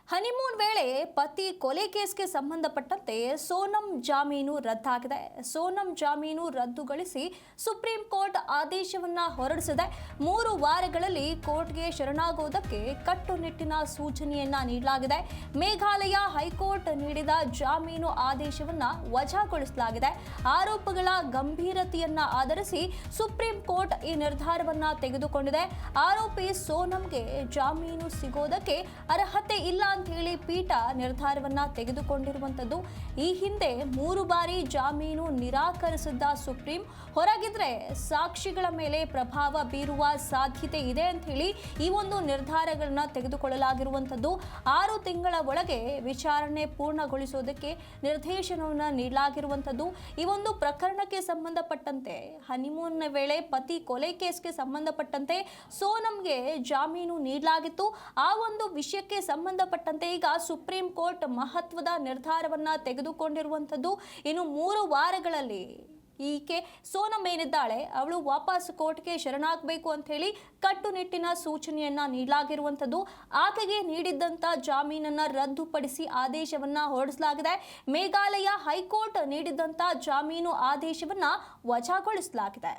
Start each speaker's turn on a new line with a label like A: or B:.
A: Honeymoon ವೇಳೆ ಪತಿ ಕೊಲೆ ಕೇಸ್ಗೆ ಸಂಬಂಧಪಟ್ಟಂತೆ ಸೋನಂ ಜಾಮೀನು ರದ್ದಾಗಿದೆ. ಸೋನಂ ಜಾಮೀನು ರದ್ದುಗೊಳಿಸಿ ಸುಪ್ರೀಂ ಕೋರ್ಟ್ ಆದೇಶವನ್ನ ಹೊರಡಿಸಿದೆ. 3 ವಾರಗಳಲ್ಲಿ ಕೋರ್ಟ್ಗೆ ಶರಣಾಗುವುದಕ್ಕೆ ಕಟ್ಟುನಿಟ್ಟಿನ ಸೂಚನೆಯನ್ನ ನೀಡಲಾಗಿದೆ. ಮೇಘಾಲಯ ಹೈಕೋರ್ಟ್ ನೀಡಿದ ಜಾಮೀನು ಆದೇಶವನ್ನ ವಜಾಗೊಳಿಸಲಾಗಿದೆ. ಆರೋಪಗಳ ಗಂಭೀರತೆಯನ್ನ ಆಧರಿಸಿ ಸುಪ್ರೀಂ ಕೋರ್ಟ್ ಈ ನಿರ್ಧಾರವನ್ನ ತೆಗೆದುಕೊಂಡಿದೆ. ಆರೋಪಿ ಸೋನಂಗೆ ಜಾಮೀನು ಸಿಗೋದಕ್ಕೆ ಅರ್ಹತೆ ಇಲ್ಲ ಅಂತ ಹೇಳಿ ಪೀಠ ನಿರ್ಧಾರವನ್ನ ತೆಗೆದುಕೊಂಡಿರುವಂತದ್ದು. ಈ ಹಿಂದೆ 3 ಬಾರಿ ಜಾಮೀನು ನಿರಾಕರಿಸಿದ್ದ ಸುಪ್ರೀಂ ಹೊರಗಿದ್ರೆ ಸಾಕ್ಷಿಗಳ ಮೇಲೆ ಪ್ರಭಾವ ಬೀರುವ ಸಾಧ್ಯತೆ ಇದೆ ಅಂತ ಹೇಳಿ ಈ ಒಂದು ನಿರ್ಧಾರಗಳನ್ನ ತೆಗೆದುಕೊಳ್ಳಲಾಗಿರುವಂತದ್ದು. 6 ತಿಂಗಳ ಒಳಗೆ ವಿಚಾರಣೆ ಪೂರ್ಣಗೊಳಿಸೋದಕ್ಕೆ ನಿರ್ದೇಶನವನ್ನ ನೀಡಲಾಗಿರುವಂತದ್ದು. ಈ ಒಂದು ಪ್ರಕರಣಕ್ಕೆ ಸಂಬಂಧಪಟ್ಟಂತೆ ಹನಿಮೂನ್ ವೇಳೆ ಪತಿ ಕೊಲೆ ಕೇಸ್ಗೆ ಸಂಬಂಧಪಟ್ಟಂತೆ ಸೋನಂಗೆ ಜಾಮೀನು ನೀಡಲಾಗಿತ್ತು. ಆ ಒಂದು ವಿಷಯಕ್ಕೆ ಸಂಬಂಧಪಟ್ಟಂತೆ ಈಗ ಸುಪ್ರೀಂ ಕೋರ್ಟ್ ಮಹತ್ವದ ನಿರ್ಧಾರವನ್ನ ತೆಗೆದುಕೊಂಡಿರುವಂತದ್ದು. ಇನ್ನು 3 ವಾರಗಳಲ್ಲಿ ಈಕೆ ಸೋನಂ ಏನಿದ್ದಾಳೆ ಅವಳು ವಾಪಸ್ ಕೋರ್ಟ್ಗೆ ಶರಣಾಗಬೇಕು ಅಂತ ಹೇಳಿ ಕಟ್ಟುನಿಟ್ಟಿನ ಸೂಚನೆಯನ್ನ ನೀಡಲಾಗಿರುವಂತದ್ದು. ಆಕೆಗೆ ನೀಡಿದ್ದಂತ ಜಾಮೀನನ್ನ ರದ್ದುಪಡಿಸಿ ಆದೇಶವನ್ನ ಹೊರಡಿಸಲಾಗಿದೆ. ಮೇಘಾಲಯ ಹೈಕೋರ್ಟ್ ನೀಡಿದ್ದಂತ ಜಾಮೀನು ಆದೇಶವನ್ನ ವಜಾಗೊಳಿಸಲಾಗಿದೆ.